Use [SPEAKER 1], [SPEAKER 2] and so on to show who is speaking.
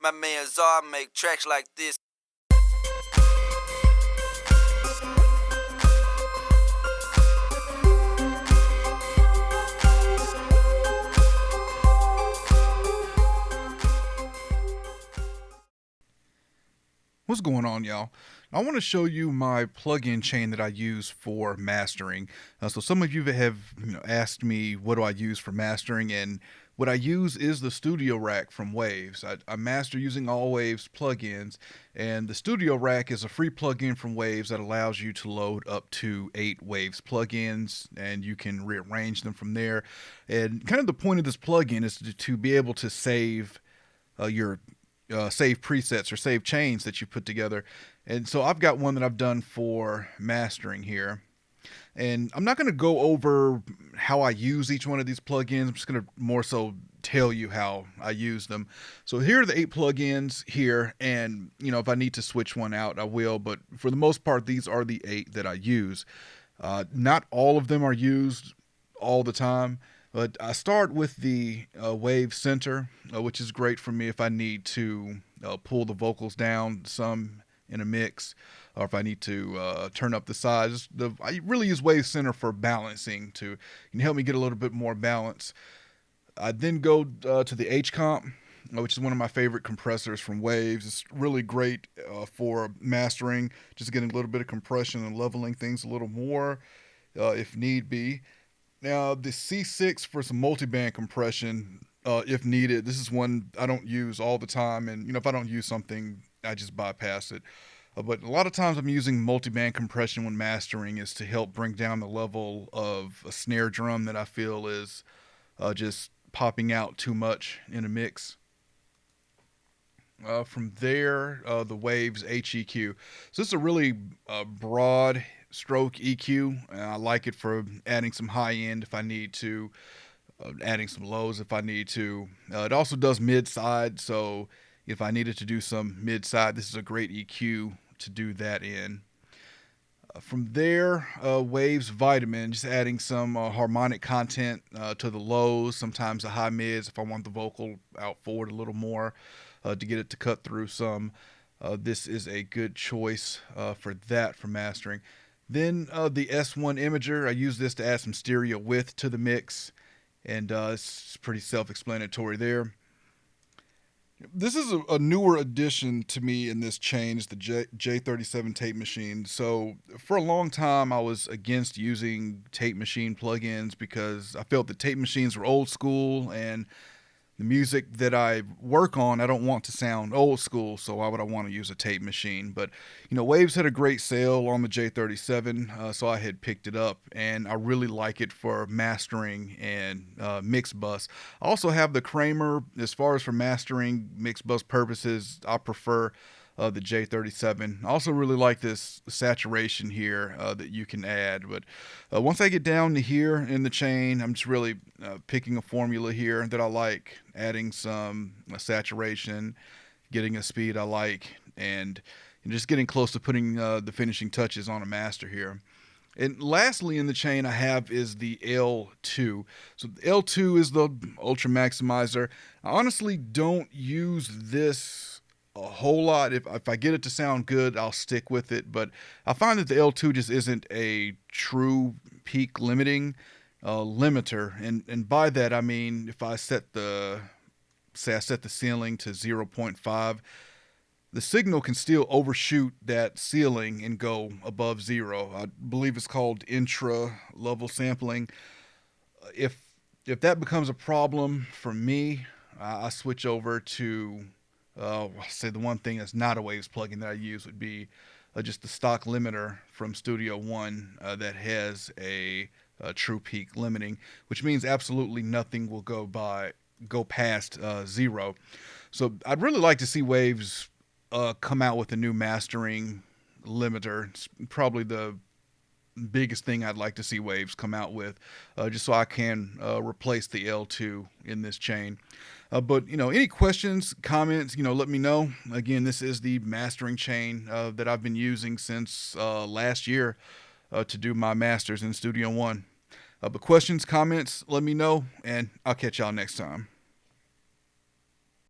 [SPEAKER 1] My man Czar make tracks like this.
[SPEAKER 2] What's going on, y'all? I want to show you my plugin chain that I use for mastering. So some of you have asked me what do I use for mastering, and what I use is the Studio Rack from Waves. I master using all Waves plugins, and the Studio Rack is a free plugin from Waves that allows you to load up to 8 Waves plugins, and you can rearrange them from there. And kind of the point of this plugin is to be able to save your save presets or save chains that you put together. And so I've got one that I've done for mastering here. And I'm not going to go over how I use each one of these plugins. I'm just going to more so tell you how I use them. So here are the 8 plugins here, and if I need to switch one out, I will, but for the most part, these are the 8 that I use. Not all of them are used all the time, but I start with the Wave Center, which is great for me if I need to pull the vocals down some in a mix, or if I need to turn up the size. I really use Wave Center for balancing to help me get a little bit more balance. I then go to the H Comp, which is one of my favorite compressors from Waves. It's really great for mastering, just getting a little bit of compression and leveling things a little more if need be. Now, the C6 for some multiband compression, if needed. This is one I don't use all the time, and if I don't use something, I just bypass it. But a lot of times I'm using multiband compression when mastering is to help bring down the level of a snare drum that I feel is just popping out too much in a mix. From there, the Waves HEQ. So this is a really broad stroke EQ. I like it for adding some high end if I need to, adding some lows if I need to. It also does mid side, so if I needed to do some mid side, this is a great EQ to do that in. From there, Waves Vitamin, just adding some harmonic content to the lows, sometimes the high mids if I want the vocal out forward a little more to get it to cut through some. This is a good choice for that for mastering. Then the S1 Imager, I use this to add some stereo width to the mix, and it's pretty self-explanatory there. This is a newer addition to me in this chain, is the J37 tape machine. So for a long time, I was against using tape machine plugins because I felt that tape machines were old school, and the music that I work on, I don't want to sound old school, so why would I want to use a tape machine? But, Waves had a great sale on the J37, so I had picked it up, and I really like it for mastering and mix bus. I also have the Kramer. As far as for mastering mix bus purposes, I prefer the J37. I also really like this saturation here that you can add. But once I get down to here in the chain, I'm just really picking a formula here that I like, adding some saturation, getting a speed I like, and just getting close to putting the finishing touches on a master here. And lastly in the chain I have is the L2. So the L2 is the Ultra Maximizer. I honestly don't use this a whole lot. If I get it to sound good, I'll stick with it, but I find that the L2 just isn't a true peak limiting limiter, and by that I mean if I set the ceiling to 0.5, the signal can still overshoot that ceiling and go above 0. I believe it's called intra level sampling. If that becomes a problem for me, I switch over to I'll say the one thing that's not a Waves plugin that I use would be just the stock limiter from Studio One that has a true peak limiting, which means absolutely nothing will go past 0. So I'd really like to see Waves come out with a new mastering limiter. It's probably the biggest thing I'd like to see Waves come out with, just so I can replace the L2 in this chain. But any questions, comments, let me know. Again, this is the mastering chain that I've been using since last year to do my masters in Studio One. But questions, comments, let me know, and I'll catch y'all next time.